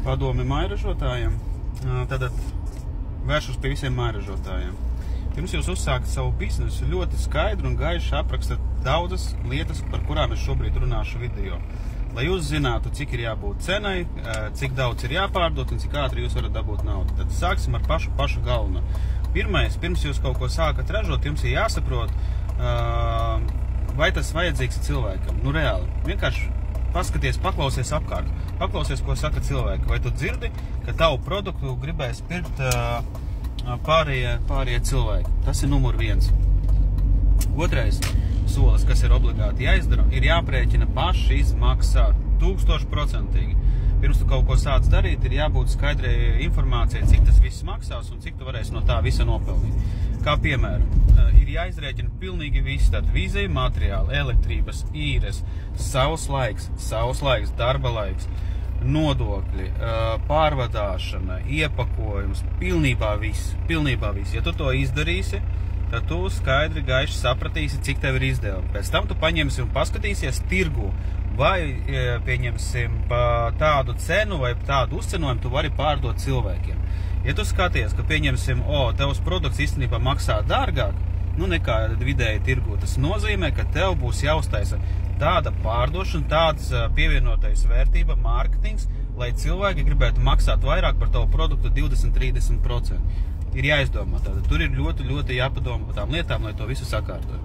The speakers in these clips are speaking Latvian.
Padomi mājražotājiem. Tātad vēršos pie visiem mājražotājiem. Pirms jūs uzsākat savu biznesu, ļoti skaidru un gaiši aprakstat daudzas lietas, par kurām es šobrīd runāšu video. Lai jūs zinātu, cik ir jābūt cenai, cik daudz ir jāpārdot un cik ātri jūs varat dabūt naudu. Tad sāksim ar pašu galveno. Pirmais, pirms jūs kaut ko sākat ražot, jums ir jāsaprot, vai tas vajadzīgs cilvēkam. Nu reāli, vienkārši paskaties, paklausies apkārt. Paklausies, ko saka cilvēki. Vai tu dzirdi, ka tavu produktu gribēs pirkt pārējie cilvēki? Tas ir numur 1. Otrais solis, kas ir obligāti jāizdara, ir jāprēķina paši izmaksā 1000%. Pirms tu kaut ko sāc darīt, ir jābūt skaidrai informācijai, cik tas viss maksās un cik tu varēsi no tā visa nopelnīt. Kā piemēram, ir jāizrēķina pilnīgi viss, tad vīzija materiāli, elektrības, īres, savs laiks, darba laiks, nodokļi, pārvadāšana, iepakojums, pilnībā viss. Ja tu to izdarīsi, tad tu skaidri gaiši sapratīsi, cik tev ir izdevumi. Pēc tam tu paņemsi un paskatīsies tirgu, vai pieņemsim pa tādu cenu vai tādu uzcenojumu tu vari pārdot cilvēkiem. Ja tu skaties, ka pieņemsim, tevs produkts īstenībā maksā dārgāk, nekā vidēji tirgu, tas nozīmē, ka tev būs jāuztaisa tāda pārdošana, tāds pievienotais vērtība, mārketings, lai cilvēki gribētu maksāt vairāk par tavu produktu 20-30%. Ir jāizdomā tāda. Tur ir ļoti jāpadomā par tām lietām, lai to visu sakārtotu.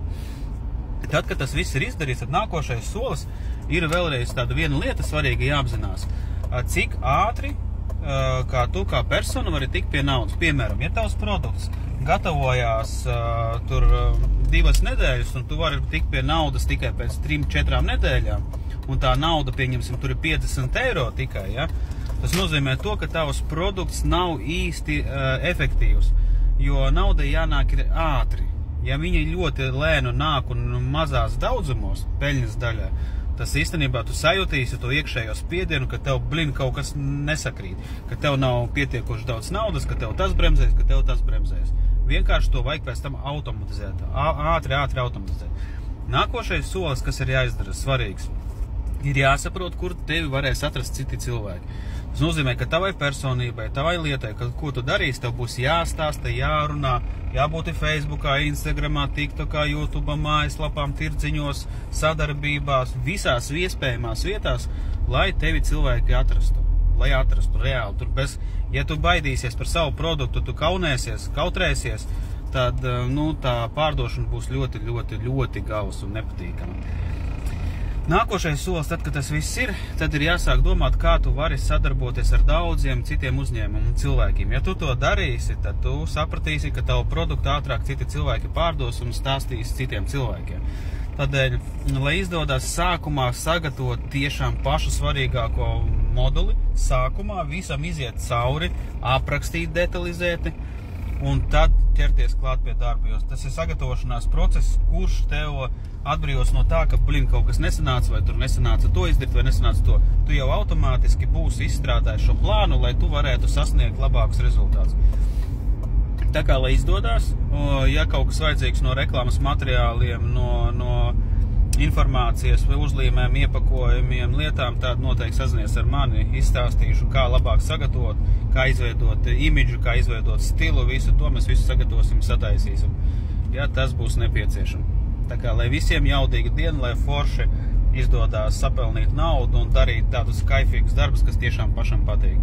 Tad, kad tas viss ir izdarīts, tad nākošais solis ir vēlreiz tāda viena lieta svarīga jāapzinās. Cik ātri, kā tu kā persona vari tikt pie naudas. Piemēram, ja tavs produkts gatavojās tur 2 nedēļas, un tu vari tikt pie naudas tikai pēc 3-4 nedēļām, un tā nauda, pieņemsim, tur ir 50 eiro tikai, ja? Tas nozīmē to, ka tavs produkts nav īsti efektīvs, jo nauda jānāk ir ātri. Ja viņi ļoti lēnu nāk un mazās daudzumos, peļņas daļā, tas īstenībā tu sajūtīsi to iekšējo spiedienu, ka tev, kaut kas nesakrīt, ka tev nav pietiekoši daudz naudas, ka tev tas bremzēs, ka tev tas bremzēs. Vienkārši to vajag pēc tam automatizēt, ātri automatizēt. Nākošais solis, kas ir jāizdara svarīgs, ir jāsaprot, kur tevi varēs atrast citi cilvēki. Tas nozīmē, ka tavai personībai, tavai lietai, ko tu darīsi, tev būs jāstāsta, jārunā, jābūt Facebookā, Instagramā, TikTokā, YouTube, mājaslapām, tirdziņos, sadarbībās, visās iespējamās vietās, lai tevi cilvēki atrastu. Lai atrastu reāli. Tur ja tu baidīsies par savu produktu, tu kautrēsies, tad tā pārdošana būs ļoti gausa un nepatīkama. Nākošais solis, tad, kad tas viss ir, tad ir jāsāk domāt, kā tu vari sadarboties ar daudziem citiem uzņēmumiem un cilvēkiem. Ja tu to darīsi, tad tu sapratīsi, ka tavu produktu ātrāk citi cilvēki pārdos un stāstīs citiem cilvēkiem. Tādēļ, lai izdodas sākumā sagatavot tiešām pašu svarīgāko moduli, sākumā visam iziet cauri, aprakstīt detalizēti, un tad ķerties klāt pie darba, jo tas ir sagatavošanās process, kurš tev atbrīvos no tā, ka, kaut kas nesanāca, vai tur nesanāca to izdarīt, vai nesanāca to. Tu jau automātiski būsi izstrādājis šo plānu, lai tu varētu sasniegt labākus rezultātus. Tā kā, lai izdodās, ja kaut kas vajadzīgs no reklāmas materiāliem, no informācijas, vai uzlīmēm, iepakojumiem, lietām, tāda noteikti sazinies ar mani, izstāstīšu, kā labāk sagatavot, kā izveidot imidžu, kā izveidot stilu, visu to mēs visu sagatavosim, sataisīsim. Ja tas būs nepieciešams. Tā kā, lai visiem jaudīga diena, lai forši izdodās sapelnīt naudu un darīt tādus kaifīgus darbus, kas tiešām pašam patīk.